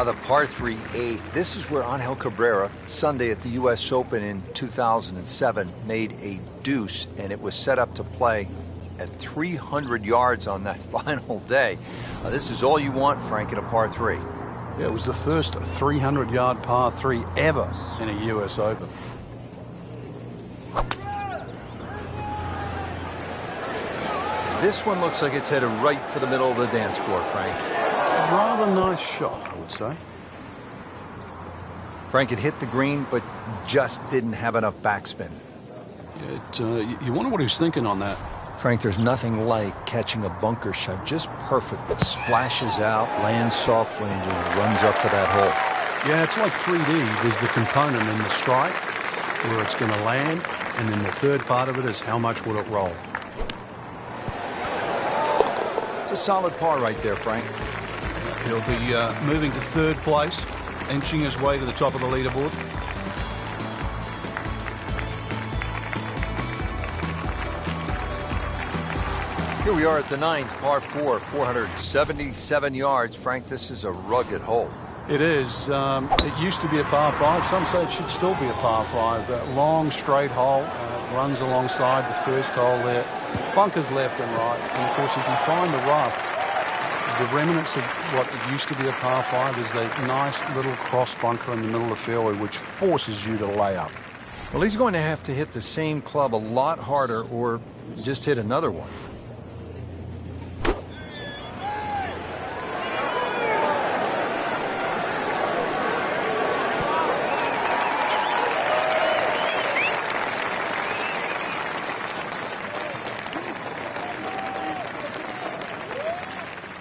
The par 3 8th. This is where Angel Cabrera, Sunday at the U.S. Open in 2007, made a deuce, and it was set up to play at 300 yards on that final day. This is all you want, Frank, in a par 3. Yeah, it was the first 300-yard par 3 ever in a U.S. Open. This one looks like it's headed right for the middle of the dance floor, Frank. A rather nice shot, I would say. Frank had hit the green, but just didn't have enough backspin. You wonder what he was thinking on that. Frank, there's nothing like catching a bunker shot just perfect. It splashes out, lands softly, and just runs up to that hole. Yeah, it's like 3D. There's the component in the strike, where it's going to land, and then the third part of it is how much will it roll. It's a solid par right there, Frank. He'll be moving to 3rd place, inching his way to the top of the leaderboard. Here we are at the 9th, par 4, 477 yards. Frank, this is a rugged hole. It is. It used to be a par 5. Some say it should still be a par 5. That long, straight hole runs alongside the first hole there. Bunkers left and right. And, of course, if you find the rough, the remnants of what it used to be a par 5 is that nice little cross bunker in the middle of the fairway, which forces you to lay up. Well, he's going to have to hit the same club a lot harder or just hit another one.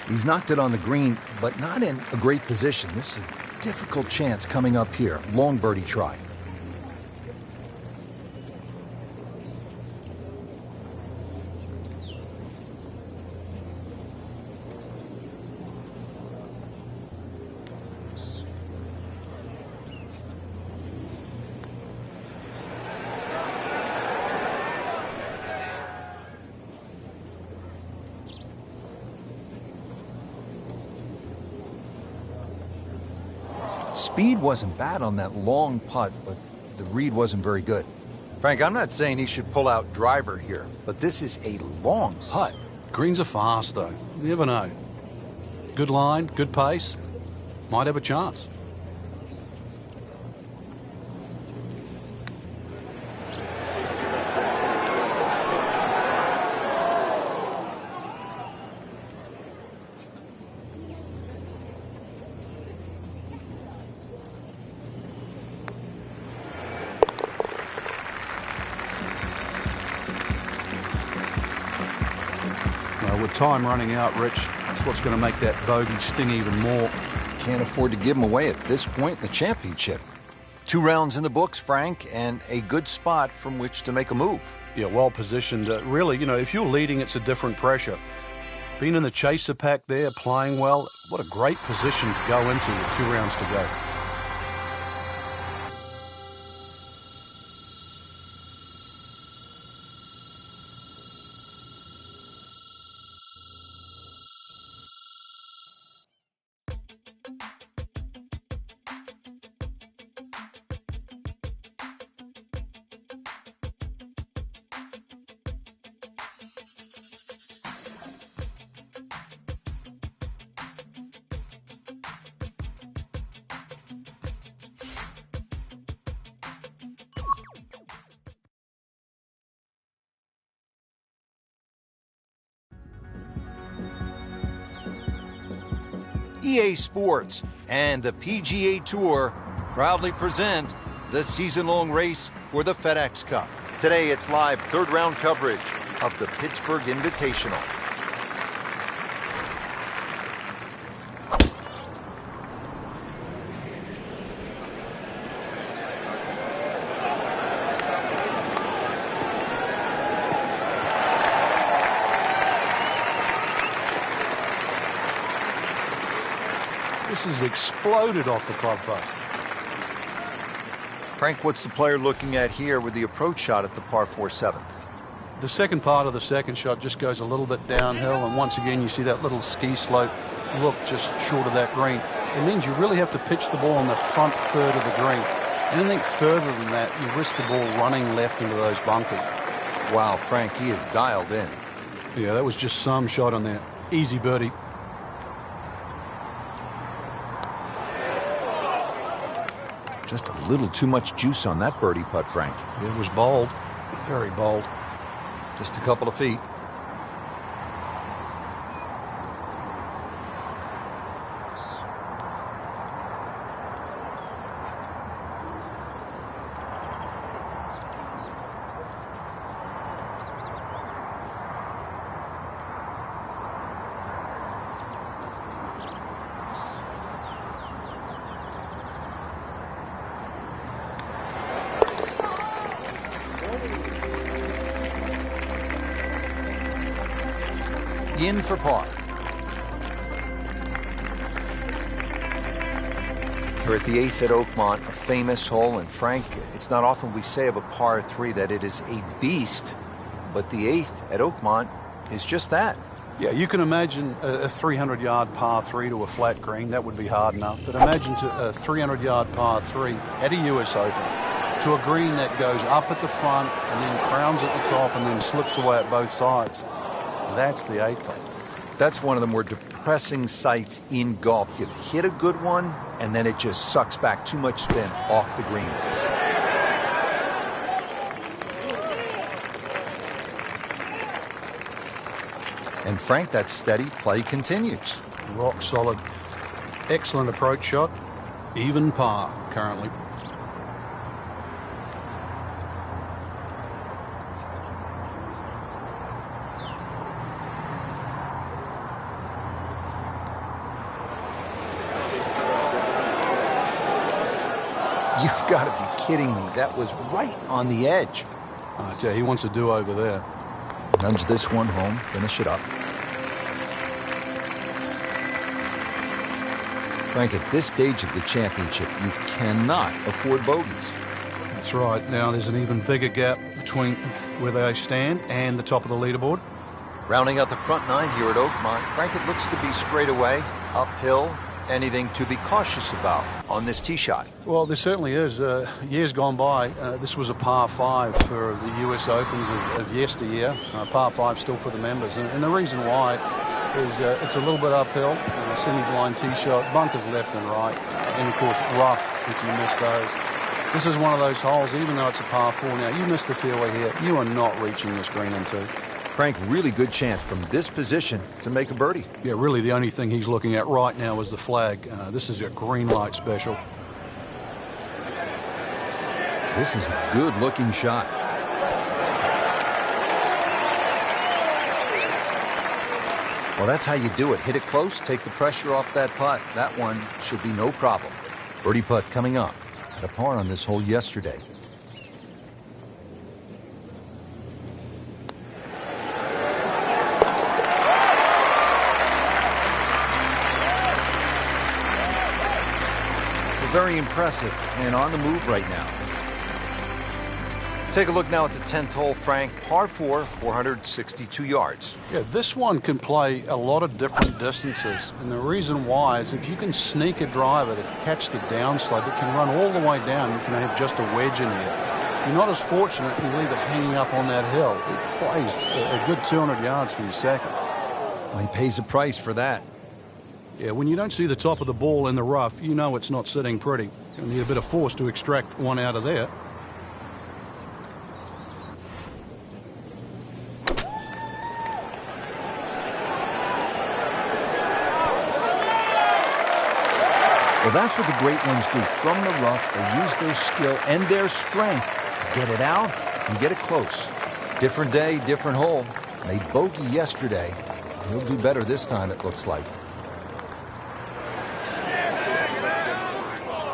He's knocked it on the green, but not in a great position. This is a difficult chance coming up here. Long birdie try. Speed wasn't bad on that long putt, but the read wasn't very good. Frank, I'm not saying he should pull out driver here, but this is a long putt. Greens are fast, though. You never know. Good line, good pace. Might have a chance. time running out, Rich. That's what's going to make that bogey sting even more. Can't afford to give him away at this point in the championship. 2 rounds in the books, Frank, and a good spot from which to make a move. Yeah, well positioned. Really, if you're leading, it's a different pressure. Being in the chaser pack there, playing well, what a great position to go into with 2 rounds to go. EA Sports and the PGA Tour proudly present the season-long race for the FedEx Cup. Today, it's live 3rd round coverage of the Pittsburgh Invitational. This has exploded off the club face. Frank, what's the player looking at here with the approach shot at the par 4 7th? The second part of the second shot just goes a little bit downhill, and once again you see that little ski slope look just short of that green. It means you really have to pitch the ball on the front third of the green. Anything further than that, you risk the ball running left into those bunkers. Wow, Frank, he is dialed in. Yeah, that was just some shot on there. Easy birdie. Just a little too much juice on that birdie putt, Frank. It was bold, very bold. Just a couple of feet. In for par. Here at the 8th at Oakmont, a famous hole, and Frank, it's not often we say of a par 3 that it is a beast, but the 8th at Oakmont is just that. Yeah, you can imagine a 300-yard par 3 to a flat green. That would be hard enough. But imagine a 300-yard par 3 at a U.S. Open to a green that goes up at the front and then crowns at the top and then slips away at both sides. That's the 8th hole. That's one of the more depressing sights in golf. You've hit a good one, and then it just sucks back too much spin off the green. And Frank, that steady play continues. Rock solid. Excellent approach shot. Even par currently. You've got to be kidding me. That was right on the edge. I tell you, he wants a do-over there. Nudge this one home, finish it up. Frank, at this stage of the championship, you cannot afford bogeys. That's right. Now there's an even bigger gap between where they stand and the top of the leaderboard. Rounding out the front 9 here at Oakmont, Frank, it looks to be straight away, uphill. Anything to be cautious about on this tee shot? Well, there certainly is. Years gone by, this was a par 5 for the U.S. Opens of yesteryear. Par 5 still for the members. And the reason why is it's a little bit uphill, a semi-blind tee shot, bunkers left and right, and of course rough if you miss those. This is one of those holes, even though it's a par 4 now, you miss the fairway here, you are not reaching this green in 2. Frank, really good chance from this position to make a birdie. Yeah, really the only thing he's looking at right now is the flag. This is a green light special. This is a good-looking shot. Well, that's how you do it. Hit it close, take the pressure off that putt. That one should be no problem. Birdie putt coming up. Had a par on this hole yesterday. Very impressive and on the move right now. Take a look now at the 10th hole, Frank. Par 4, 462 yards. Yeah, this one can play a lot of different distances. And the reason why is if you can sneak a driver to catch the downslope, it can run all the way down. You can have just a wedge in here. You're not as fortunate if you leave it hanging up on that hill. It plays a good 200 yards for your second. Well, he pays a price for that. Yeah, when you don't see the top of the ball in the rough, you know it's not sitting pretty. You need a bit of force to extract one out of there. Well, that's what the great ones do. From the rough, they use their skill and their strength to get it out and get it close. Different day, different hole. Made bogey yesterday. He'll do better this time, it looks like.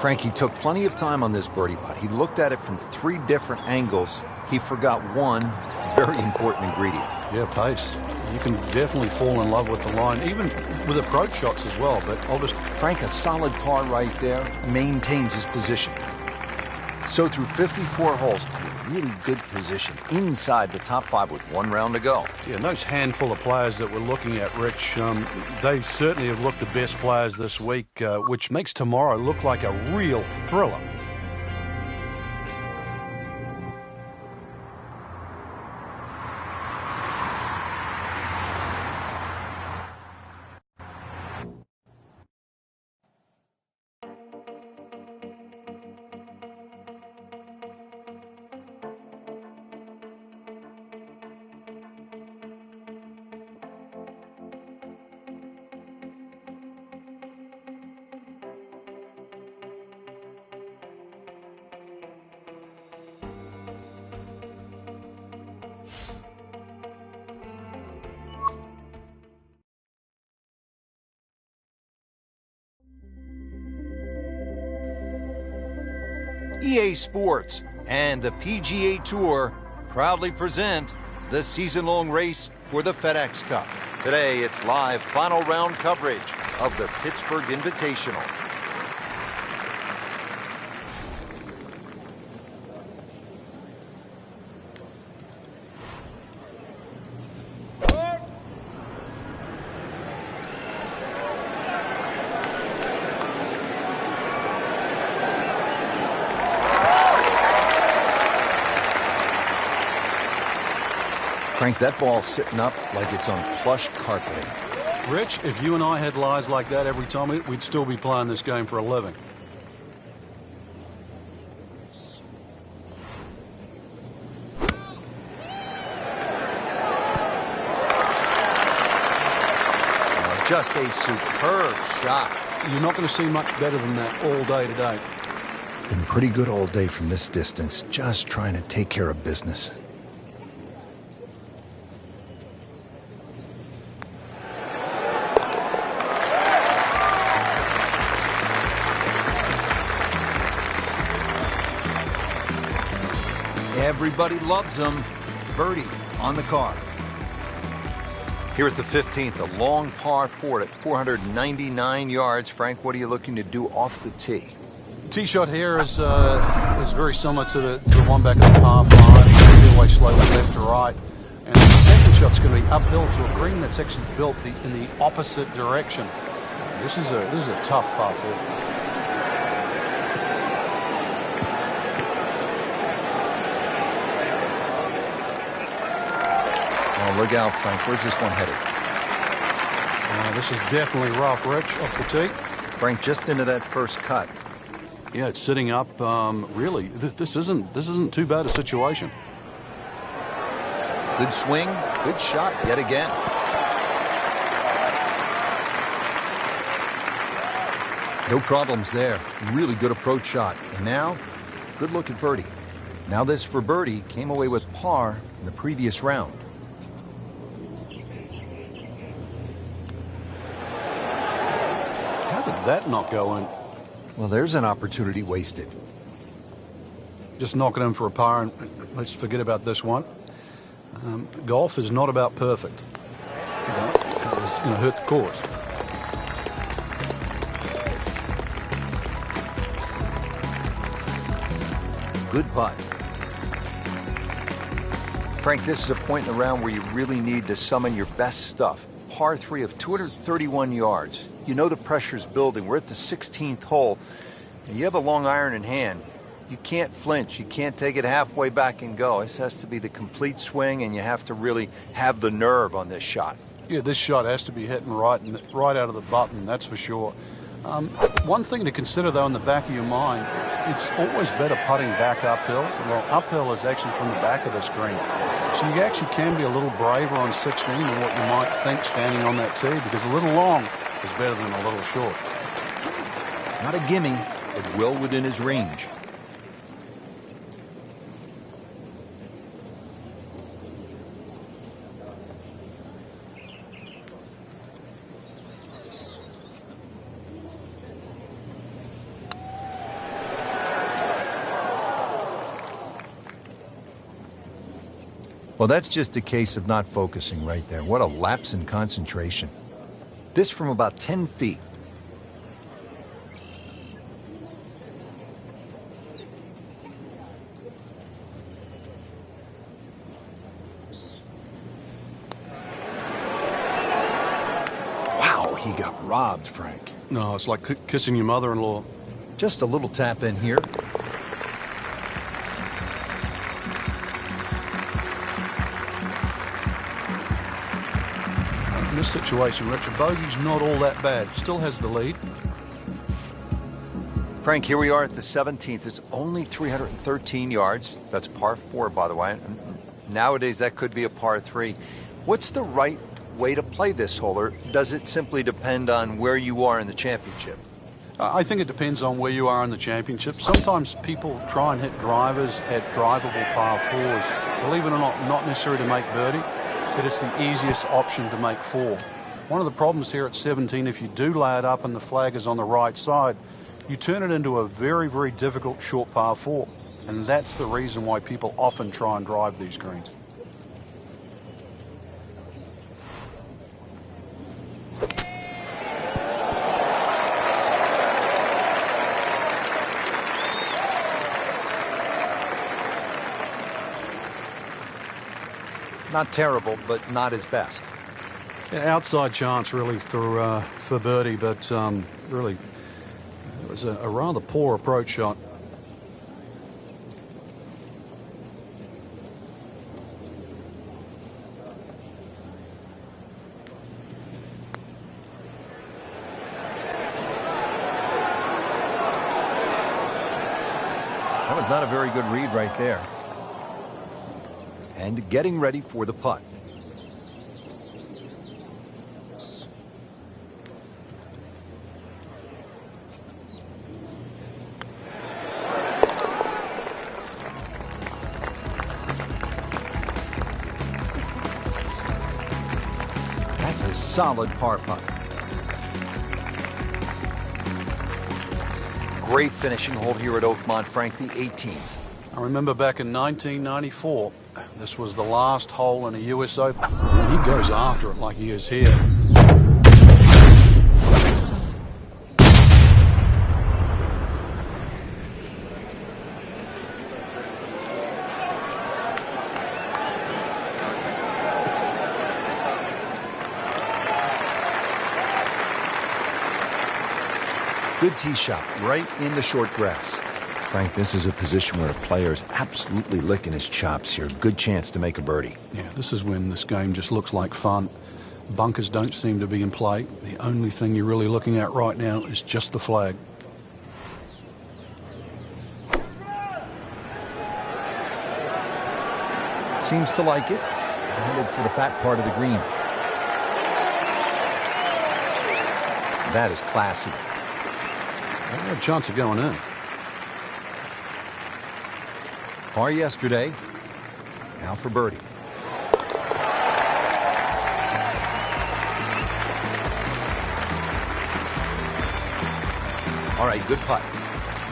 Frankie took plenty of time on this birdie putt. He looked at it from 3 different angles. He forgot one very important ingredient. Yeah, pace. You can definitely fall in love with the line, even with approach shots as well. But I'll just... Frank, a solid par right there, maintains his position. So through 54 holes, really good position inside the top 5 with 1 round to go. Yeah, and those handful of players that we're looking at, Rich, they certainly have looked the best players this week, which makes tomorrow look like a real thriller. EA Sports and the PGA Tour proudly present the season-long race for the FedEx Cup. Today, it's live final round coverage of the Pittsburgh Invitational. Frank, that ball's sitting up like it's on plush carpeting. Rich, if you and I had lies like that every time, we'd still be playing this game for a living. Just a superb shot. You're not going to see much better than that all day today. Been pretty good all day from this distance, just trying to take care of business. Everybody loves him. Birdie on the card. Here at the 15th, a long par 4 at 499 yards. Frank, what are you looking to do off the tee? Tee shot here is very similar to the one back at the par 5. Fairway slopes left to right. And the second shot's going to be uphill to a green that's actually built in the opposite direction. This is a tough par 4. Look out, Frank. Where's this one headed? This is definitely rough, Rich, off the tee. Frank, just into that first cut. Yeah, it's sitting up. Really, this isn't too bad a situation. Good swing, good shot yet again. No problems there. Really good approach shot. And now, good look at birdie. Now this for birdie came away with par in the previous round. that not go in? Well, there's an opportunity wasted. Just knock it in for a par and let's forget about this one. Golf is not about perfect. It's going to hurt the course. Good putt. Frank, this is a point in the round where you really need to summon your best stuff. Par 3 of 231 yards. You know the pressure's building. We're at the 16th hole, and you have a long iron in hand. You can't flinch. You can't take it halfway back and go. This has to be the complete swing, and you have to really have the nerve on this shot. Yeah, this shot has to be hitting right out of the button, that's for sure. One thing to consider, though, in the back of your mind, it's always better putting back uphill. Well, uphill is actually from the back of the screen. So you actually can be a little braver on 16 than what you might think standing on that tee, because a little long is better than a little short. Not a gimme, but well within his range. Well, that's just a case of not focusing right there. What a lapse in concentration. This from about 10 feet. Wow, he got robbed, Frank. No, it's like kissing your mother-in-law. Just a little tap in here. In this situation, Richard, bogey's not all that bad. Still has the lead. Frank, here we are at the 17th. It's only 313 yards. That's par 4, by the way. Nowadays, that could be a par 3. What's the right way to play this hole, or does it simply depend on where you are in the championship? I think it depends on where you are in the championship. Sometimes people try and hit drivers at drivable par 4s. Believe it or not necessarily to make birdie, but it's the easiest option to make 4. One of the problems here at 17, if you do lay it up and the flag is on the right side, you turn it into a very, very difficult short par 4. And that's the reason why people often try and drive these greens. Not terrible, but not his best. Yeah, outside chance, really, for birdie, but really, it was a rather poor approach shot. That was not a very good read right there. And getting ready for the putt. That's a solid par putt. Great finishing hole here at Oakmont, Frank, the 18th. I remember back in 1994, this was the last hole in a US Open, and he goes after it like he is here. Good tee shot, right in the short grass. Frank, this is a position where a player is absolutely licking his chops here. Good chance to make a birdie. Yeah, this is when this game just looks like fun. Bunkers don't seem to be in play. The only thing you're really looking at right now is just the flag. Seems to like it. Headed for the fat part of the green. That is classy. No chance of going in. Par yesterday. Now for birdie. good putt.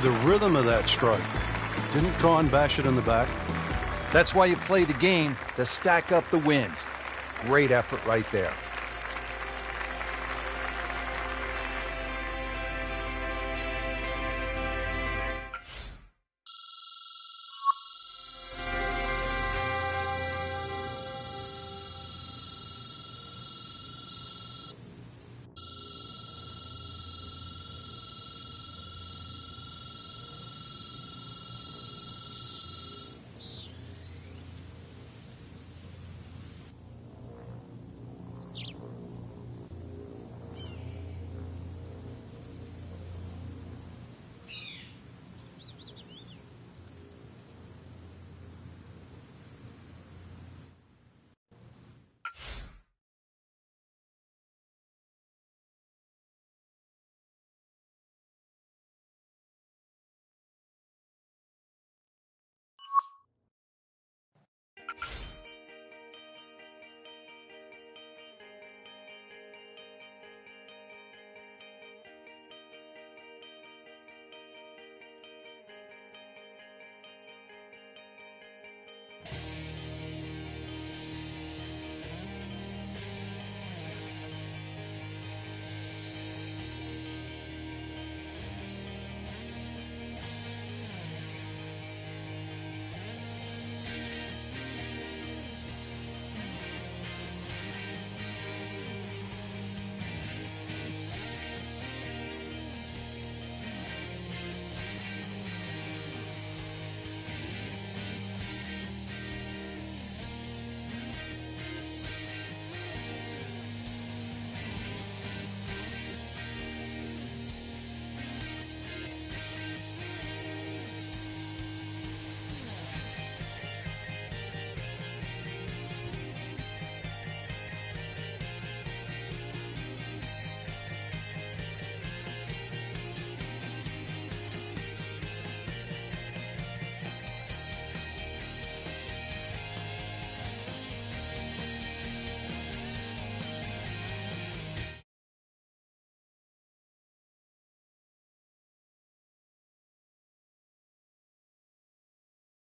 The rhythm of that stroke. Didn't try and bash it in the back. That's why you play the game, to stack up the wins. Great effort right there.